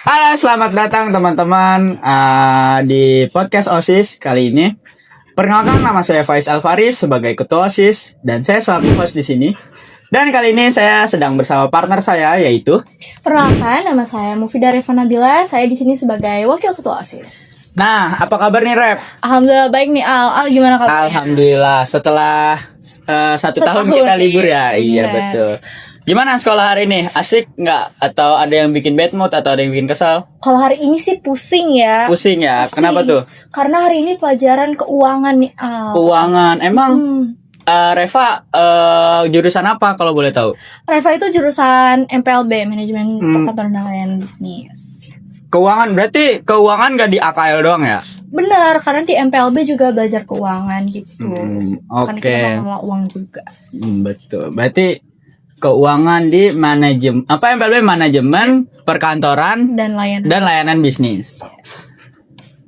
Halo, selamat datang teman-teman di podcast OSIS kali ini. Perkenalkan, nama saya Faiz Alfaris sebagai Ketua OSIS dan saya selaku host di sini. Dan kali ini saya sedang bersama partner saya yaitu. Perkenalkan, nama saya Mufidah Reva Nabila. Saya di sini sebagai Wakil Ketua OSIS. Nah, apa kabar nih Rep? Alhamdulillah baik nih Al. Al gimana kabarnya? Alhamdulillah, setelah satu tahun kita libur ya. Iya betul. Gimana sekolah hari ini? Asik nggak? Atau ada yang bikin bad mood atau ada yang bikin kesal? Kalau hari ini sih pusing ya. Pusing ya? Pusing. Kenapa tuh? Karena hari ini pelajaran keuangan nih Al. Keuangan. Emang Reva jurusan apa kalau boleh tahu? Reva itu jurusan MPLB, Manajemen Perkantoran dan Layanan Bisnis. Keuangan, berarti keuangan gak di AKL doang ya? Benar, karena di MPLB juga belajar keuangan gitu. Karena Oke. kita mengelola uang juga. Betul. Berarti keuangan di MPLB manajemen perkantoran Dan layanan. dan layanan bisnis.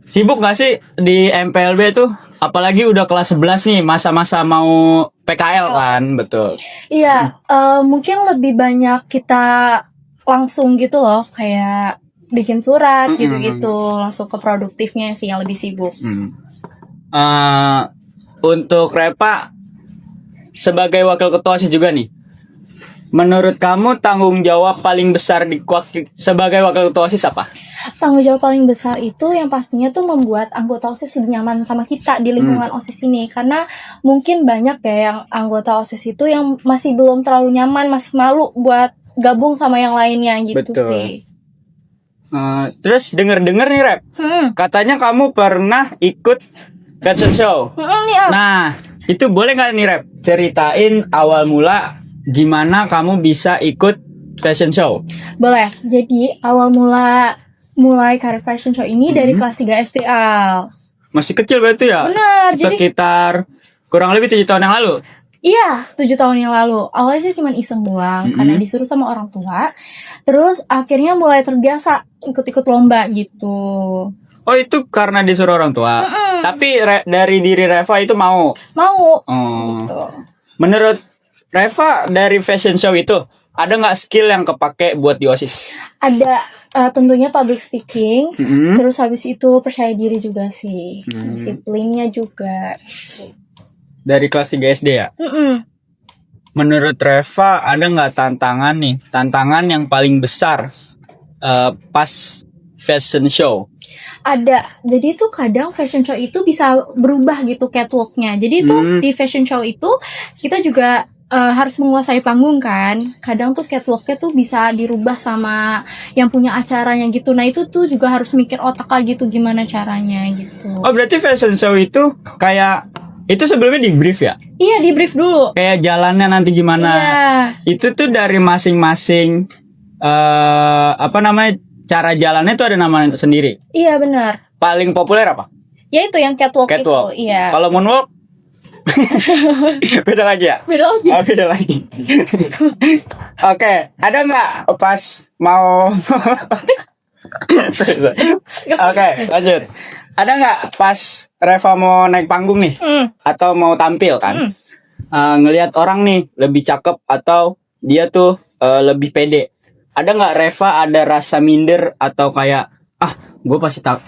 Sibuk gak sih di MPLB tuh? Apalagi udah kelas 11 nih, masa-masa mau PKL kan, betul. Iya, mungkin lebih banyak kita langsung gitu loh, kayak bikin surat gitu-gitu, langsung ke produktifnya sih yang lebih sibuk. Untuk Repa sebagai wakil ketua OSIS juga nih. Menurut kamu tanggung jawab paling besar sebagai wakil ketua OSIS apa? Tanggung jawab paling besar itu yang pastinya tuh membuat anggota OSIS lebih nyaman sama kita di lingkungan OSIS ini. Karena mungkin banyak ya yang anggota OSIS itu yang masih belum terlalu nyaman, masih malu buat gabung sama yang lainnya gitu. Betul. Sih. Terus denger-denger nih Rep, katanya kamu pernah ikut fashion show. Nih, Al. Nah, itu boleh nggak nih Rep ceritain awal mula gimana kamu bisa ikut fashion show? Boleh. Jadi awal mulai karir fashion show ini dari kelas 3 SD Al. Masih kecil berarti ya? Benar, jadi Sekitar kurang lebih 7 tahun yang lalu. iya, 7 tahun yang lalu. Awalnya sih cuma iseng doang karena disuruh sama orang tua. Terus akhirnya mulai terbiasa ikut-ikut lomba gitu. Oh, itu karena disuruh orang tua. Tapi dari diri Reva itu mau. Mau. Oh. Gitu. Menurut Reva dari fashion show itu ada nggak skill yang kepake buat di OSIS? Ada tentunya public speaking. Terus habis itu percaya diri juga sih. Disiplinnya juga. Dari kelas 3 SD ya? Menurut Reva ada nggak tantangan yang paling besar pas fashion show? Ada. Jadi tuh kadang fashion show itu bisa berubah gitu catwalknya. Jadi tuh di fashion show itu kita juga harus menguasai panggung kan. Kadang tuh catwalknya tuh bisa dirubah sama yang punya acaranya gitu. Nah itu tuh juga harus mikir otak lagi tuh gimana caranya gitu. Oh, berarti fashion show itu kayak itu sebelumnya di brief ya? Iya, di brief dulu. Kayak jalannya nanti gimana? Iya. Itu tuh dari masing-masing cara jalannya tuh ada nama sendiri. Iya benar. Paling populer apa? Ya itu yang catwalk. Catwalk. Itu. Iya. Kalau moonwalk beda lagi ya? Beda lagi. Oh, beda lagi. Oke, ada nggak pas mau? Oke, lanjut. Ada nggak pas Reva mau naik panggung nih atau mau tampil kan? Ngelihat orang nih lebih cakep atau dia tuh lebih pede. Ada nggak Reva ada rasa minder atau kayak gue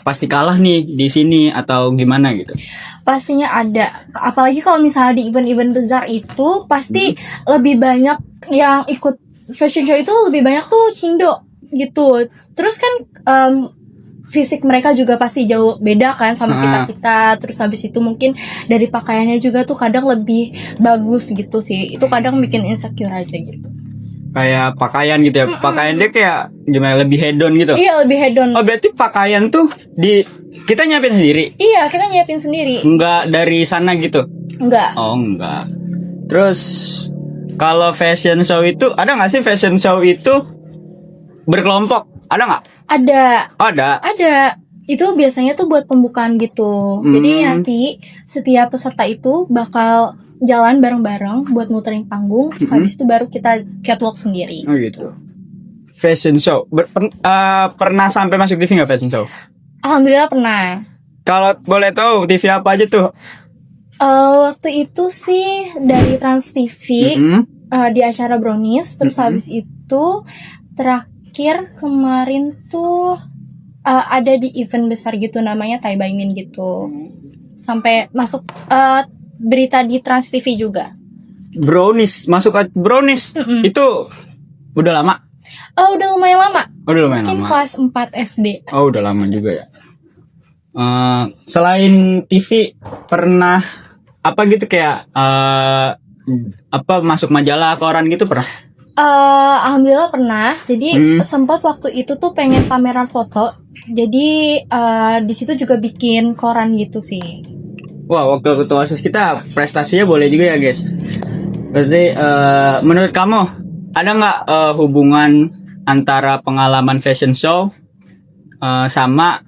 pasti kalah nih di sini atau gimana gitu? Pastinya ada. Apalagi kalau misalnya di event-event besar itu pasti lebih banyak yang ikut fashion show itu lebih banyak tuh cindo gitu. Terus kan fisik mereka juga pasti jauh beda kan sama kita. Terus habis itu mungkin dari pakaiannya juga tuh kadang lebih bagus gitu sih. Itu kadang bikin insecure aja gitu. Kayak pakaian gitu ya. Pakaian dia kayak gimana, lebih hedon gitu. Iya, lebih hedon. Oh, berarti pakaian tuh kita nyiapin sendiri? Iya, kita nyiapin sendiri. Enggak dari sana gitu? Enggak. Oh, enggak. Terus kalau fashion show itu ada nggak sih fashion show itu berkelompok? Ada nggak? Ada. Oh, ada. Ada. Itu biasanya tuh buat pembukaan gitu. Jadi nanti setiap peserta itu bakal jalan bareng-bareng buat muterin panggung. Habis itu baru kita catwalk sendiri. Oh gitu. Fashion show. Pernah sampai masuk TV nggak fashion show? Alhamdulillah pernah. Kalau boleh tahu TV apa aja tuh? Waktu itu sih dari Trans TV di acara Brownies. Terus habis itu terakhir kemarin tuh ada di event besar gitu namanya Thai By Min gitu. Sampai masuk berita di Trans TV juga. Brownies, masuk ke Brownies. Itu udah lama? Udah lumayan lama. Udah lumayan Mungkin lama. kelas 4 SD. Oh, udah lama juga ya. Selain TV pernah apa gitu kayak apa masuk majalah koran gitu pernah? Alhamdulillah pernah. Jadi sempat waktu itu tuh pengen pameran foto. Jadi di situ juga bikin koran gitu sih. Wah, wakil ketua OSIS kita prestasinya boleh juga ya guys. Berarti menurut kamu ada nggak hubungan antara pengalaman fashion show sama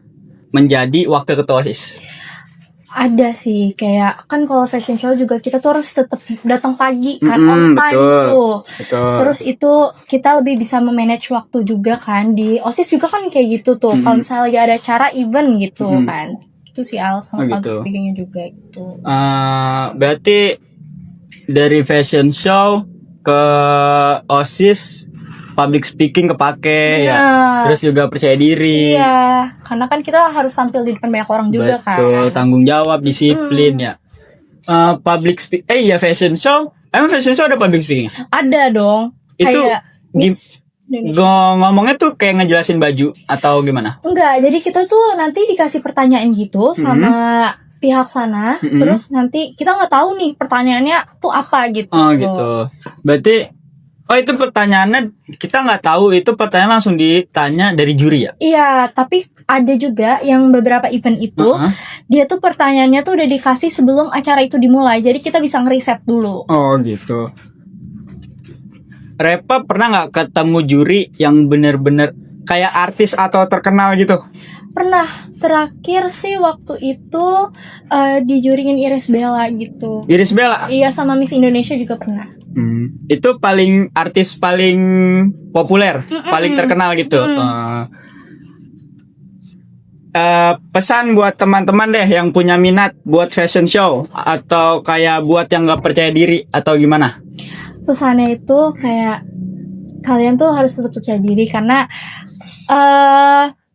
menjadi wakil ketua OSIS? Ada sih, kayak kan kalau fashion show juga kita tuh harus tetap datang pagi kan, on time betul, tuh. betul. Terus itu kita lebih bisa memanage waktu juga kan. Di OSIS juga kan kayak gitu tuh. Kalau misalnya lagi ada acara event gitu kan. Itu sih sama gitu. public speakingnya juga gitu. Berarti dari fashion show ke OSIS public speaking kepake ya. Terus juga percaya diri. Iya, karena kan kita harus tampil di depan banyak orang juga kan. Betul, tanggung jawab, disiplin ya. Public speak, iya fashion show. Emang fashion show ada public speaking? Ada dong. Itu kayak Miss Indonesia. ngomongnya tuh kayak ngejelasin baju atau gimana? Enggak, jadi kita tuh nanti dikasih pertanyaan gitu sama pihak sana. Terus nanti kita nggak tahu nih pertanyaannya tuh apa gitu. Oh gitu. Berarti itu pertanyaannya kita nggak tahu, itu pertanyaan langsung ditanya dari juri ya? Iya, tapi ada juga yang beberapa event itu dia tuh pertanyaannya tuh udah dikasih sebelum acara itu dimulai, jadi kita bisa ngeriset dulu. Oh gitu. Repa pernah nggak ketemu juri yang bener-bener kayak artis atau terkenal gitu? Pernah, terakhir sih waktu itu dijuriin Iris Bella gitu. Iris Bella? Iya, sama Miss Indonesia juga pernah. Itu paling artis paling populer, paling terkenal gitu. Pesan buat teman-teman deh yang punya minat buat fashion show atau kayak buat yang nggak percaya diri atau gimana? Pesannya itu kayak kalian tuh harus tetap percaya diri karena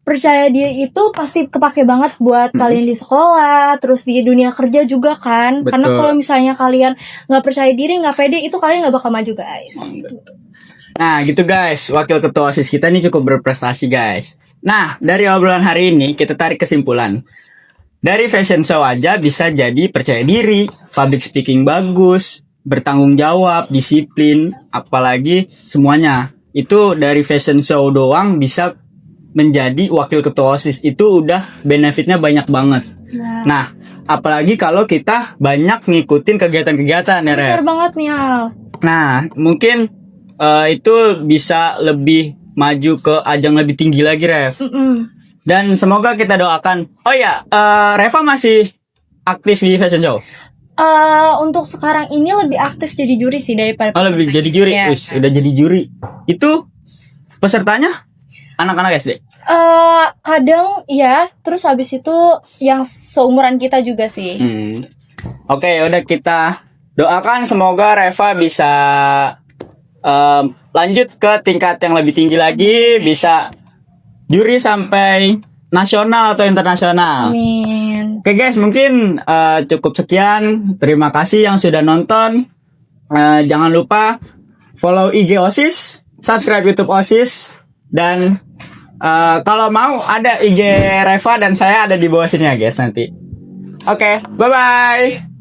percaya diri itu pasti kepake banget buat kalian di sekolah, terus di dunia kerja juga kan. Betul. Karena kalau misalnya kalian nggak percaya diri, nggak pede, itu kalian nggak bakal maju guys. Nah gitu guys, wakil ketua OSIS kita ini cukup berprestasi guys. Nah dari obrolan hari ini kita tarik kesimpulan. Dari fashion show aja bisa jadi percaya diri, public speaking bagus, bertanggung jawab, disiplin, apalagi semuanya. Itu dari fashion show doang bisa menjadi wakil ketua OSIS, itu udah benefitnya banyak banget. Nah, apalagi kalau kita banyak ngikutin kegiatan-kegiatan ya, Ref. Bener banget nih, Al. Nah, mungkin itu bisa lebih maju ke ajang lebih tinggi lagi, Ref. Dan semoga kita doakan. Oh ya, Reva masih aktif di fashion show? Untuk sekarang ini lebih aktif jadi juri sih daripada lebih jadi juri. Ya. Udah jadi juri. Itu pesertanya anak-anak SD? Kadang ya, terus habis itu yang seumuran kita juga sih. Oke, udah kita doakan semoga Reva bisa lanjut ke tingkat yang lebih tinggi lagi, bisa juri sampai nasional atau internasional. Amin. Oke guys, mungkin cukup sekian. Terima kasih yang sudah nonton. Jangan lupa follow IG OSIS, subscribe YouTube OSIS, dan kalau mau ada IG Reva dan saya ada di bawah sini ya guys nanti. Oke, bye bye.